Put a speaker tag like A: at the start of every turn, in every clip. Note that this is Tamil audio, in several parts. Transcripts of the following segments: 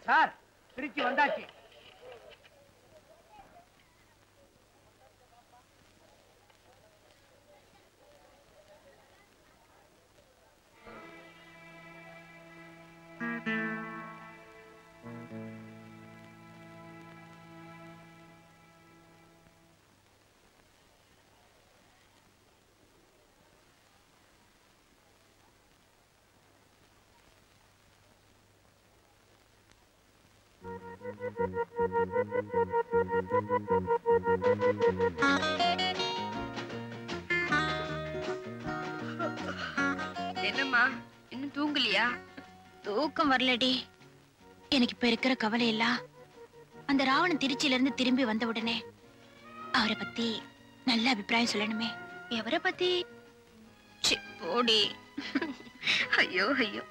A: சார் திருச்சி வந்தாச்சு.
B: என்னம்மா இன்னும் தூங்கலையா?
C: தூக்கம் வரலடி. எனக்கு இப்ப இருக்கிற கவலை எல்லாம் அந்த ராவணன் திருச்சியில இருந்து திரும்பி வந்த உடனே அவரை பத்தி நல்ல அபிப்பிராயம் சொல்லணுமே.
B: எவரை பத்தி? போடி. ஐயோ ஐயோ.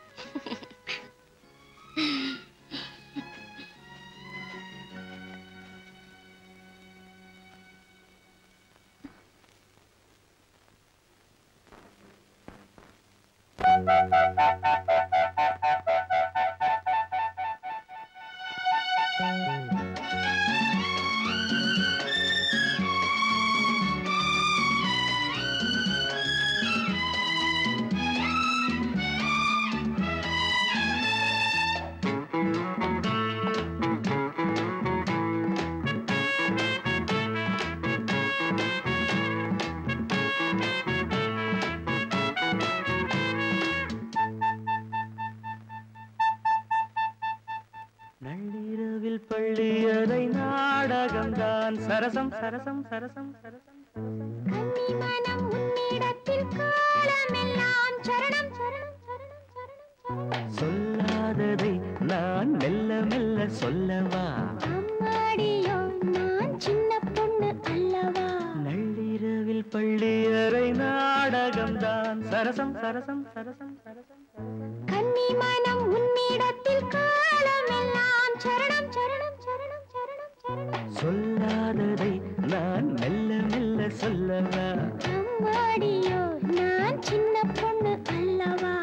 D: நள்ளிரவில் பள்ளியறை நாடகம்தான் சரசம் சரசம் சரசம் சரசம்
C: கன்னிமனம் உன்னிடத்தில் காலமெல்லாம் சரணம் சரணம் சரணம் சரணம்.
D: சொல்லாததை நான் மெல்ல மெல்ல சொல்லவா?
C: அம்மாடியோ நான் சின்ன பொண்ணு அல்லவா?
D: நள்ளிரவில் பள்ளியறை நாடகம்தான் சரசம் சரசம் சரசம் சரசம்
C: கன்னிமனம் உன்னிடத்தில் காலமெல்லாம் சரணம் சரணம் சரணம் சரணம் சரணம்.
D: சொல்லாததை நான் மெல்ல மெல்ல சொல்லவா?
C: அம்மாடியோ நான் சின்ன பொண்ணு அல்லவா?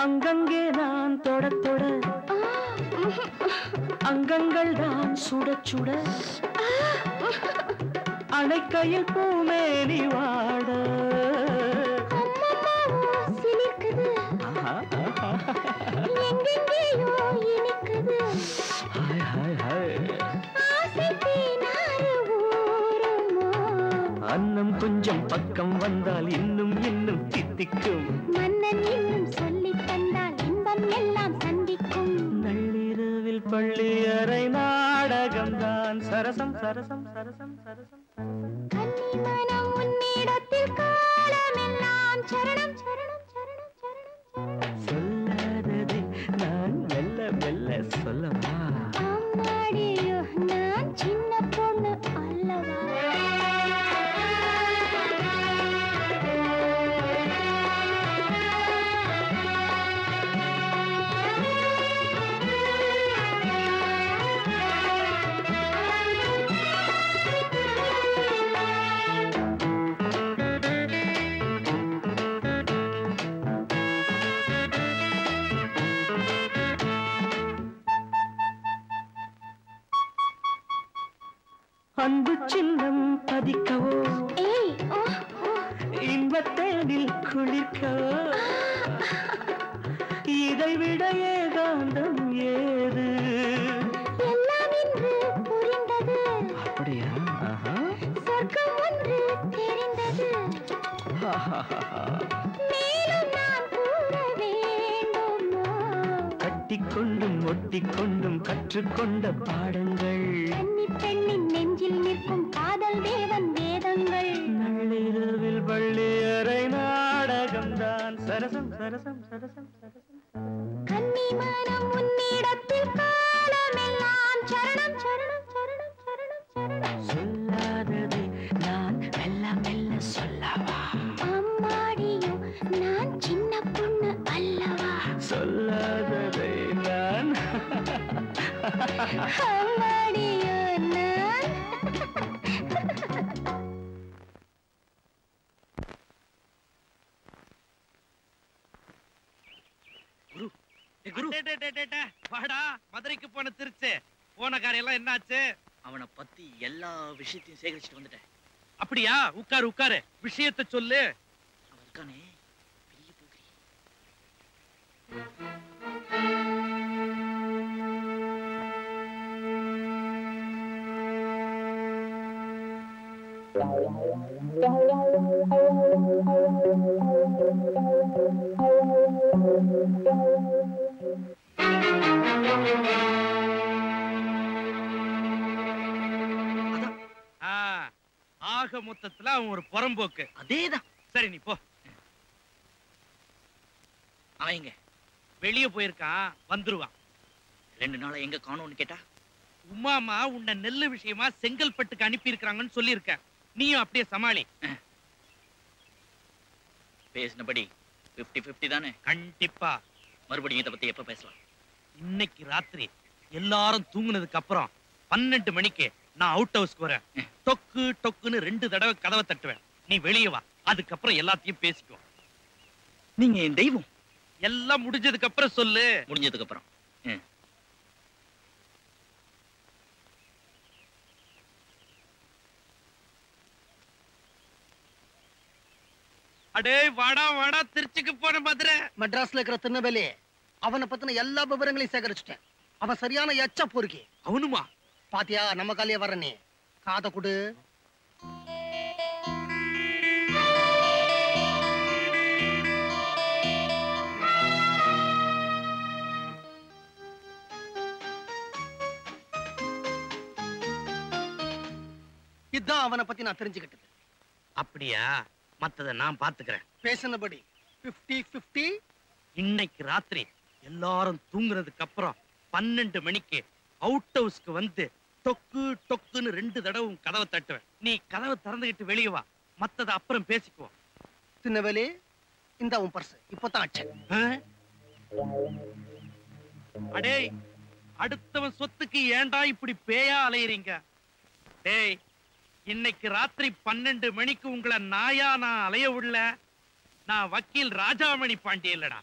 D: அங்கங்கே நான் தொட தொட அங்கங்கள் தான் சுட சுட அணைக்கையில் பூமேனி வாட அன்னம் கொஞ்சம் பக்கம் வந்தால் இன்னும் இன்னும் தித்திக்கும்.
C: மன்னன் இன்னும் சொல்லி தந்தால் இன்பம் எல்லாம் சந்திக்கும்.
D: நள்ளிரவில் பள்ளியறை நாடகம்தான் சரசம் சரசம் சரசம் சரசம்
C: கன்னிமனம் உன்னிடத்தில் காலமெல்லாம் சரணம் சரணம் சரணம் சரணம்.
D: சொல்லாததை நான் மெல்ல மெல்ல சொல்லவா?
C: அம்மாடியோ நான் சின்ன பொண்ணு அல்லவா?
D: அன்பு சின்னம் பதிக்கவோ இன்பத்தேனில் குளிர்க்கவோ இதைவிட ஏகாந்தம் ஏது?
C: எல்லாம் இன்று புரிந்தது.
D: அப்படியா?
C: சொர்க்கம் ஒன்று தெரிந்தது. மேலும் நான் கூற வேண்டுமா?
D: கட்டிக்கொண்டும் ஒட்டிக்கொண்டும் கற்றுக்கொண்ட பாடங்கள்
C: கன்னி பெண்ணின் நெஞ்சில் நிற்கும் காதல் தேவன் வேதங்கள்.
D: நள்ளிரவில் பள்ளியறை நாடகம்தான் சரசம் சரசம் சரசம் சரசம்
C: கன்னிமனம் உன்னிடத்தில் காலமெல்லாம் சரணம் சரணம் சரணம் சரணம் சரணம்.
D: சொல்லாததை நான் மெல்ல
A: வாடா, மதுரைக்கு போன திருச்சு போன காரியெல்லாம் என்னாச்சு?
E: அவனை பத்தி எல்லா விஷயத்தையும் சேகரிச்சுட்டு வந்துட்டேன்.
A: அப்படியா? உட்காரு உட்காரு, விஷயத்தை சொல்லு.
E: அவன் இருக்கானே பெரிய போகிறி.
A: ஆக மொத்தத்துல அவன் ஒரு புறம்போக்கு.
E: அதேதான்.
A: சரி நீ போ.
E: அவன் எங்க?
A: வெளியே போயிருக்கான், வந்துருவான்.
E: 2 நாளா எங்க காணோம்னு கேட்டா
A: உமாமா உன்னை நெல்லு விஷயமா செங்கல்பட்டுக்கு அனுப்பி இருக்காங்கன்னு சொல்லியிருக்க. நீயும் அப்படியே சமாளி.
E: பேசினபடி 50-50 தானே?
A: கண்டிப்பா.
E: மறுபடியும் இதை பத்தி எப்ப பேசலாம்?
A: இன்னைக்கு ராத்திரி எல்லாரும் தூங்குனதுக்கு அப்புறம் 12 மணிக்கு நான் அவுட் ஹவுஸ்க்கு வரேன். டொக்கு டொக்குன்னு 2 தடவை கதவை தட்டுவேன். நீ வெளியே வா. அதுக்கப்புறம் எல்லாத்தையும் பேசிக்குவோம்.
E: நீங்க என் தெய்வம்.
A: எல்லாம் முடிஞ்சதுக்கு அப்புறம் சொல்லு.
E: முடிஞ்சதுக்கு அப்புறம்.
A: அடே வாடா வாடா, திருச்சிக்கு போன மதுரை.
F: மெட்ராஸ்ல இருக்கிற திருநெல்வேலி அவனை பத்தின எல்லா விவரங்களையும் சேகரிச்சுட்டேன். அவன் சரியான எச்ச பொறுக்கி.
A: அவனுமா?
F: பாத்தியா, நம்ம காலையே வர நீ காதை கொடு. இதுதான் அவனை பத்தி நான் தெரிஞ்சுக்கிட்டது.
A: அப்படியா? மத்தத நான் பாத்துக்கிறேன்.
F: பேசினபடி 50-50.
A: இன்னைக்கு ராத்திரி எல்லாரும் தூங்குறதுக்கு அப்புறம் 12 மணிக்கு அவுட் ஹவுஸ்க்கு வந்து டொக்கு டொக்குன்னு 2 தடவை கதவை தட்டுவேன். நீ கதவை திறந்துகிட்டு வெளியே வா. மத்தத அப்புறம் பேசிக்குவோம்.
F: திருநெல்வேலி, இந்த உன் பர்ஸ் இப்பதான் ஆச்சு.
A: அடே, அடுத்தவன் சொத்துக்கு ஏன்டா இப்படி பேயா அலையறீங்க? டேய், இன்னைக்கு ராத்திரி 12 மணிக்கு உங்களை நாயா நான் அலைய விடல. நான் வக்கீல் ராஜாமணி பாண்டிய இல்லடா.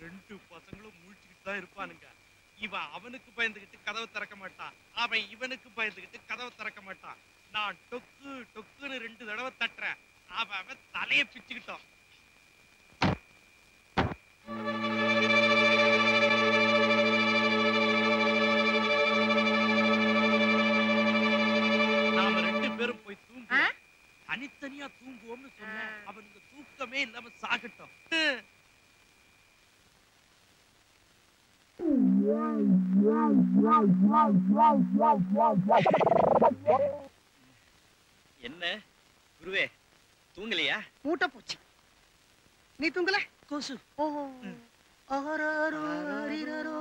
A: ரெண்டு பசங்களும் முழிச்சுக்கிட்டு தான் இருப்பானுங்க. இவன் அவனுக்கு பயந்துகிட்டு கதவை திறக்க மாட்டான், அவன் இவனுக்கு பயந்துகிட்டு கதவை திறக்க மாட்டான். நான் டொக்கு டொக்குன்னு 2 தடவை தட்டுறேன். அவன் தலையை பிச்சுக்கிட்டோம். நாம 2 பேரும் போய் தூங்குவோம். தனித்தனியா தூங்குவோம்னு சொன்னேன். அவனுக்கு தூக்கமே இல்லாம சாகட்டும்.
E: என்ன குருவே, தூங்கலையா?
F: மூட்டை போச்சு. நீ தூங்கல?
E: கோசு.
F: ஓ ஆராரோ ஆரிரரோ.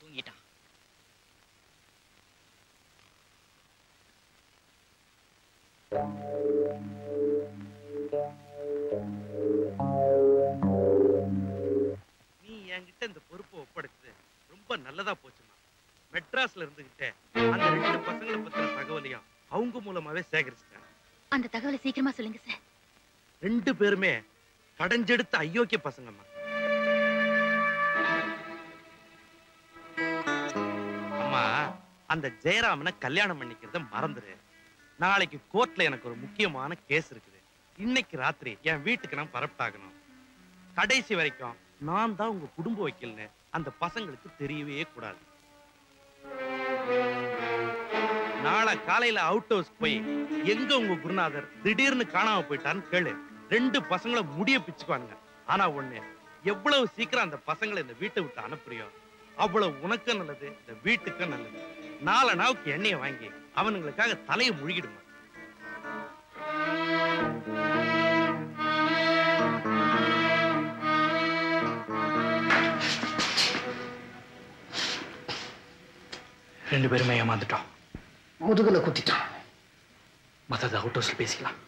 E: தூங்கிட்டான்.
A: நீ என்கிட்ட இந்த பொறுப்பை ஒப்படைச்சது ரொம்ப நல்லதா போச்சுமா. மெட்ராஸ்ல இருந்துகிட்டே அந்த 2 பசங்களை பத்தின தகவலையும் அவங்க மூலமாவே சேகரிச்சிட்டேன்.
C: அந்த தகவலை சீக்கிரமா சொல்லுங்க சார்.
A: 2 பேருமே கடைஞ்செடுத்த அயோக்கிய பசங்கம்மா. அம்மா, அந்த ஜெயராமனை கல்யாணம் பண்ணிக்கிறத மறந்துரு. நாளைக்கு கோர்ட்ல எனக்கு ஒரு முக்கியமான கேஸ் இருக்குது. இன்னைக்கு ராத்திரி என் வீட்டுக்கு நான் பரப்டாகணும். கடைசி வரைக்கும் நான் தான் உங்க குடும்ப வைக்கல்னு அந்த பசங்களுக்கு தெரியவே கூடாது. நாளை காலையில அவுட் ஹவுஸ் போய் எங்க உங்க குருநாதர் திடீர்னு காணாம போயிட்டான்னு கேளு. 2 பசங்களை முடிய பிச்சுக்குவானுங்க. ஆனா ஒண்ணு, எவ்வளவு சீக்கிரம் அந்த பசங்களை இந்த வீட்டை விட்டு அனுப்புறியோ அவ்வளவு உனக்கும் நல்லது, இந்த வீட்டுக்கும் நல்லது. 4 நாவுக்கு எண்ணெயை வாங்கி அவனுங்களுக்காக தலையை முழுகிடுமா.
G: ரெண்டு பேருமே ஏமாந்துட்டோம்.
F: முதுகுல குத்திட்டான்.
G: மற்றது அவுட் ஹவுஸ்ல பேசிக்கலாம்.